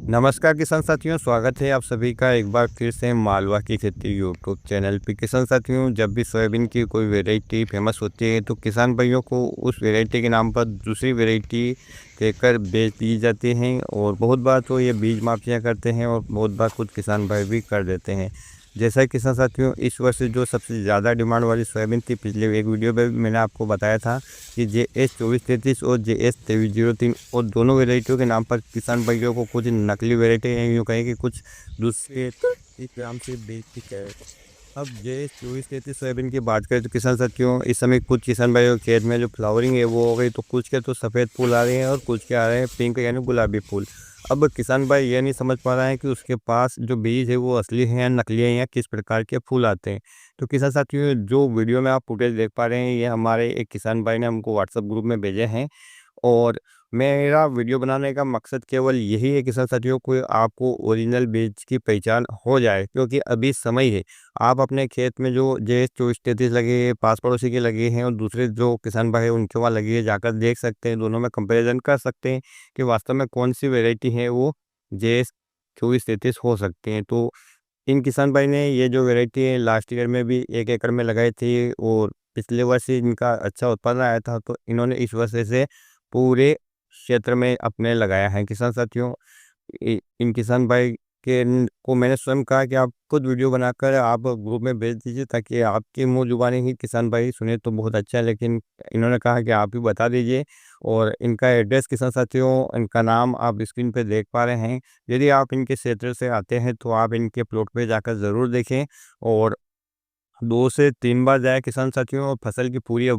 नमस्कार किसान साथियों, स्वागत है आप सभी का एक बार फिर से मालवा की खेती यूट्यूब चैनल पे। किसान साथियों, जब भी सोयाबीन की कोई वैरायटी फेमस होती है तो किसान भाइयों को उस वैरायटी के नाम पर दूसरी वैरायटी कहकर बेच दी जाती हैं और बहुत बार तो ये बीज माफिया करते हैं और बहुत बार कुछ किसान भाई भी कर देते हैं। जैसा कि किसान साथियों, इस वर्ष जो सबसे ज़्यादा डिमांड वाली सोयाबीन थी, पिछले एक वीडियो में मैंने आपको बताया था कि JS 2433 और JS 2303 और दोनों वेराइटियों के नाम पर किसान भाइयों को कुछ नकली वेराइटी हैं, यूँ कहें कि कुछ दूसरे इस नाम से बेचती है। अब JS 2433 सोयाबीन की बात करें तो किसान साथियों, इस समय कुछ किसान भाइयों के खेत में जो फ्लावरिंग है वो हो गई, तो कुछ के तो सफ़ेद फूल आ रहे हैं और कुछ के आ रहे हैं पिंक यानी गुलाबी फूल। अब किसान भाई ये नहीं समझ पा रहा है कि उसके पास जो बीज है वो असली है या नकली है या किस प्रकार के फूल आते हैं। तो किसान साथियों, जो वीडियो में आप फुटेज देख पा रहे हैं ये हमारे एक किसान भाई ने हमको व्हाट्सएप ग्रुप में भेजे हैं और मेरा वीडियो बनाने का मकसद केवल यही है किसान साथियों को आपको ओरिजिनल बीज की पहचान हो जाए, क्योंकि अभी समय है। आप अपने खेत में जो JS 2433 लगे हैं, पास पड़ोसी के लगे हैं और दूसरे जो किसान भाई हैं उनके वहाँ लगी है, जाकर देख सकते हैं, दोनों में कंपैरिजन कर सकते हैं कि वास्तव में कौन सी वैरायटी है वो JS 2433 हो सकती है। तो इन किसान भाई ने ये जो वैरायटी है लास्ट ईयर में भी 1 एकड़ में लगाई थी और पिछले वर्ष ही इनका अच्छा उत्पादन आया था, तो इन्होंने इस वर्ष से पूरे क्षेत्र में अपने लगाया है। किसान साथियों, इन किसान भाई के को मैंने स्वयं कहा कि आप खुद वीडियो बनाकर आप ग्रुप में भेज दीजिए ताकि आपकी मुंह जुबानी ही किसान भाई सुने तो बहुत अच्छा है, लेकिन इन्होंने कहा कि आप ही बता दीजिए। और इनका एड्रेस किसान साथियों, इनका नाम आप स्क्रीन पे देख पा रहे हैं। यदि आप इनके क्षेत्र से आते हैं तो आप इनके प्लॉट पे जाकर ज़रूर देखें और 2 से 3 बार जाएँ किसान साथियों। और फसल की पूरी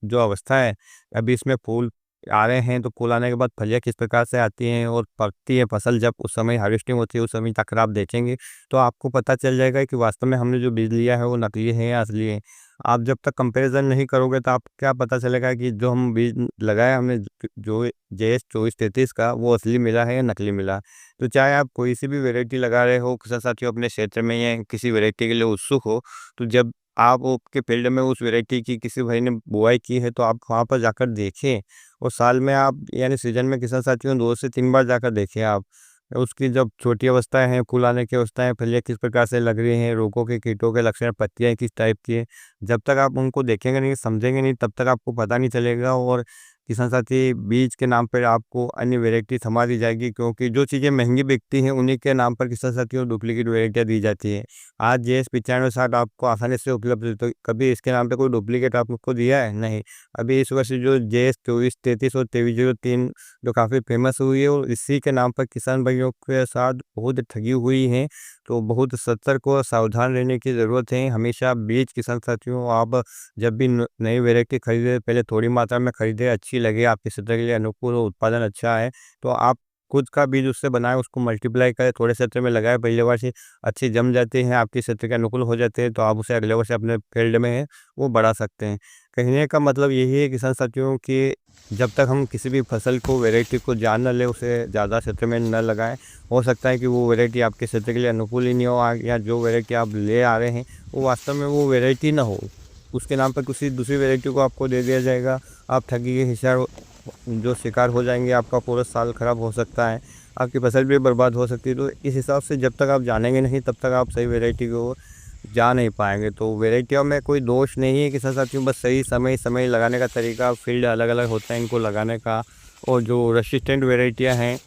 जो अवस्था है, अभी इसमें फूल आ रहे हैं, तो फूल आने के बाद फलियाँ किस प्रकार से आती हैं और पकती है फसल, जब उस समय हार्वेस्टिंग होती है उस समय तक आप देखेंगे, तो आपको पता चल जाएगा कि वास्तव में हमने जो बीज लिया है वो नकली है या असली है। आप जब तक कंपैरिज़न नहीं करोगे तो आप क्या पता चलेगा कि जो हम बीज लगाया हमने जो JS 2433 का वो असली मिला है या नकली मिला। तो चाहे आप कोई सी भी वैरायटी लगा रहे हो किसान साथियों अपने क्षेत्र में या किसी वैरायटी के लिए उत्सुक हो, तो जब आप आपके फील्ड में उस वैरायटी की किसी भाई ने बुआई की है तो आप वहाँ पर जाकर देखें और साल में आप यानी सीजन में किसान साथियों 2 से 3 बार जाकर देखें आप। उसकी जब छोटी अवस्थाएँ हैं, फूल आने की अवस्थाएँ, फलियाँ किस प्रकार से लग रही हैं, रोगों के कीटों के लक्षण, पत्तियाँ किस टाइप की है, जब तक आप उनको देखेंगे नहीं, समझेंगे नहीं, तब तक आपको पता नहीं चलेगा। और किसान साथी, बीज के नाम पर आपको अन्य वैरायटी थमा दी जाएगी, क्योंकि जो चीज़ें महँगी बिकती हैं उन्हीं के नाम पर किसान साथियों डुप्लीकेट वैरायटियाँ दी जाती हैं। आज JS 9560 आपको आसानी से उपलब्ध है, तो कभी इसके नाम पे कोई डुप्लीकेट आपको दिया है? नहीं। अभी इस वर्ष जो JS 2433 और 2303 जो काफ़ी फेमस हुई है और इसी के नाम पर किसान भाइयों के साथ बहुत ठगी हुई है, तो बहुत सतर्क और सावधान रहने की ज़रूरत है। हमेशा बीज किसान साथियों, आप जब भी नई वैरायटी खरीदें, पहले थोड़ी मात्रा में खरीदें, अच्छी लगे, आपके क्षेत्र के लिए अनुकूल हो, उत्पादन अच्छा है, तो आप खुद का बीज उससे बनाएँ, उसको मल्टीप्लाई करें, थोड़े क्षेत्र में लगाएँ, पहली बार से अच्छी जम जाते हैं, आपके क्षेत्र के अनुकूल हो जाते हैं, तो आप उसे अगले वर्ष अपने फील्ड में है वो बढ़ा सकते हैं। कहने का मतलब यही है किसान साथियों कि जब तक हम किसी भी फसल को, वैरायटी को जान ना लें, उसे ज़्यादा क्षेत्र में न लगाएँ। हो सकता है कि वो वैरायटी आपके क्षेत्र के लिए अनुकूल ही नहीं हो, या जो वैरायटी आप ले आ रहे हैं वो वास्तव में वो वैरायटी ना हो। उसके नाम पर किसी दूसरी वैरायटी को आपको दे दिया जाएगा। आप ठगी के शिकार हो जाएँगे, आपका पूरा साल खराब हो सकता है, आपकी फसल भी बर्बाद हो सकती है। तो इस हिसाब से जब तक आप जानेंगे नहीं तब तक आप सही वैरायटी को जा नहीं पाएँगे। तो वैरायटियों में कोई दोष नहीं है किसान साथियों, बस सही समय लगाने का तरीका, फील्ड अलग-अलग होता है इनको लगाने का। और जो रेसिस्टेंट वैरायटियाँ हैं,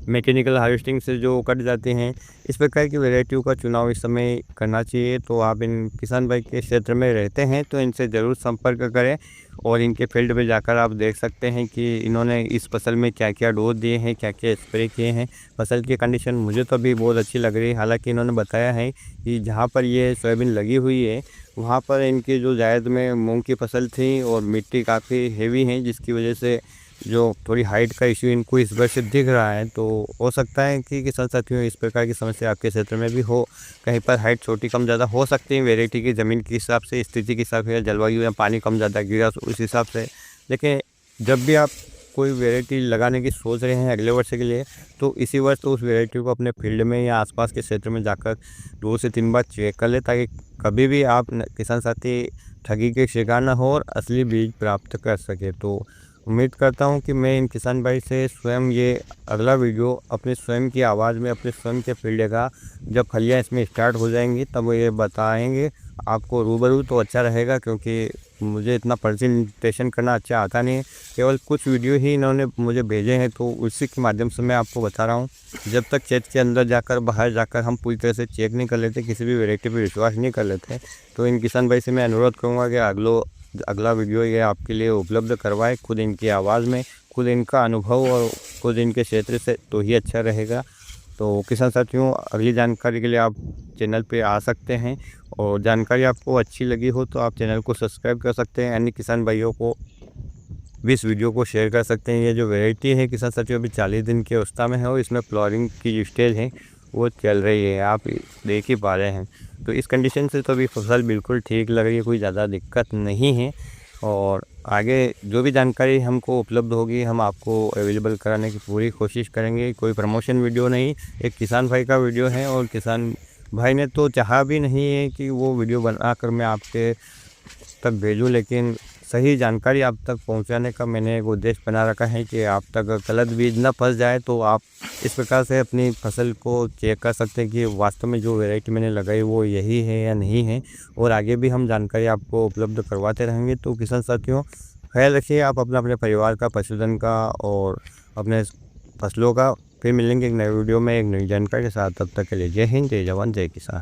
मैकेनिकल हार्वेस्टिंग से जो कट जाते हैं, इस प्रकार की वैरायटियों का चुनाव इस समय करना चाहिए। तो आप इन किसान भाई के क्षेत्र में रहते हैं तो इनसे ज़रूर संपर्क करें और इनके फील्ड में जाकर आप देख सकते हैं कि इन्होंने इस फसल में क्या-क्या डोज़ दिए हैं, क्या-क्या स्प्रे किए हैं। फसल की कंडीशन मुझे तो अभी बहुत अच्छी लग रही है। हालाँकि इन्होंने बताया है कि जहाँ पर ये सोयाबीन लगी हुई है, वहाँ पर इनकी जो जायद में मूँग की फसल थी और मिट्टी काफ़ी हेवी है, जिसकी वजह से जो थोड़ी हाइट का इश्यू इनको इस वजह से दिख रहा है। तो हो सकता है कि किसान साथियों इस प्रकार की समस्या आपके क्षेत्र में भी हो। कहीं पर हाइट छोटी कम ज़्यादा हो सकती है, वैरायटी की, ज़मीन के हिसाब से, स्थिति के हिसाब से, जलवायु या पानी कम ज़्यादा गिरा तो उस हिसाब से। लेकिन जब भी आप कोई वैरायटी लगाने की सोच रहे हैं अगले वर्ष के लिए, तो इसी वर्ष तो उस वैरायटी को अपने फील्ड में या आसपास के क्षेत्र में जाकर 2 से 3 बार चेक कर लें, ताकि कभी भी आप किसान साथी ठगी के शिकार ना हो और असली बीज प्राप्त कर सके। तो उम्मीद करता हूं कि मैं इन किसान भाई से स्वयं ये अगला वीडियो अपने स्वयं की आवाज़ में अपने स्वयं के फील्ड का जब फलियाँ इसमें स्टार्ट हो जाएंगी तब वो ये बताएंगे आपको रूबरू, तो अच्छा रहेगा क्योंकि मुझे इतना प्रेजेंटेशन करना अच्छा आता नहीं है। केवल कुछ वीडियो ही इन्होंने मुझे भेजे हैं तो उसी के माध्यम से मैं आपको बता रहा हूँ। जब तक खेत के अंदर जाकर बाहर जाकर हम पूरी तरह से चेक नहीं कर लेते, किसी भी वैरायटी पर विश्वास नहीं कर लेते, तो इन किसान भाई से मैं अनुरोध करूँगा कि अगला वीडियो ये आपके लिए उपलब्ध करवाए, खुद इनकी आवाज़ में, खुद इनका अनुभव और खुद इनके क्षेत्र से, तो ही अच्छा रहेगा। तो किसान साथियों, अगली जानकारी के लिए आप चैनल पे आ सकते हैं और जानकारी आपको अच्छी लगी हो तो आप चैनल को सब्सक्राइब कर सकते हैं। अन्य किसान भाइयों को भी इस वीडियो को शेयर कर सकते हैं। ये जो वैरायटी है किसान साथियों अभी 40 दिन की अवस्था में है और इसमें फ्लावरिंग की स्टेज है वो चल रही है, आप देख ही पा रहे हैं। तो इस कंडीशन से तो अभी फसल बिल्कुल ठीक लग रही है, कोई ज़्यादा दिक्कत नहीं है। और आगे जो भी जानकारी हमको उपलब्ध होगी हम आपको अवेलेबल कराने की पूरी कोशिश करेंगे। कोई प्रमोशन वीडियो नहीं, एक किसान भाई का वीडियो है और किसान भाई ने तो चाहा भी नहीं है कि वो वीडियो बनाकर मैं आपके तक भेजूँ, लेकिन सही जानकारी आप तक पहुंचाने का मैंने एक उद्देश्य बना रखा है कि आप तक गलत बीज न फंस जाए। तो आप इस प्रकार से अपनी फसल को चेक कर सकते हैं कि वास्तव में जो वैरायटी मैंने लगाई वो यही है या नहीं है, और आगे भी हम जानकारी आपको उपलब्ध करवाते रहेंगे। तो किसान साथियों, ख्याल रखिए आप अपना, अपने परिवार का, पशुधन का और अपने फसलों का। फिर मिलेंगे एक नए वीडियो में एक नई जानकारी के साथ। तब तक के लिए जय हिंद, जय जवान, जय किसान।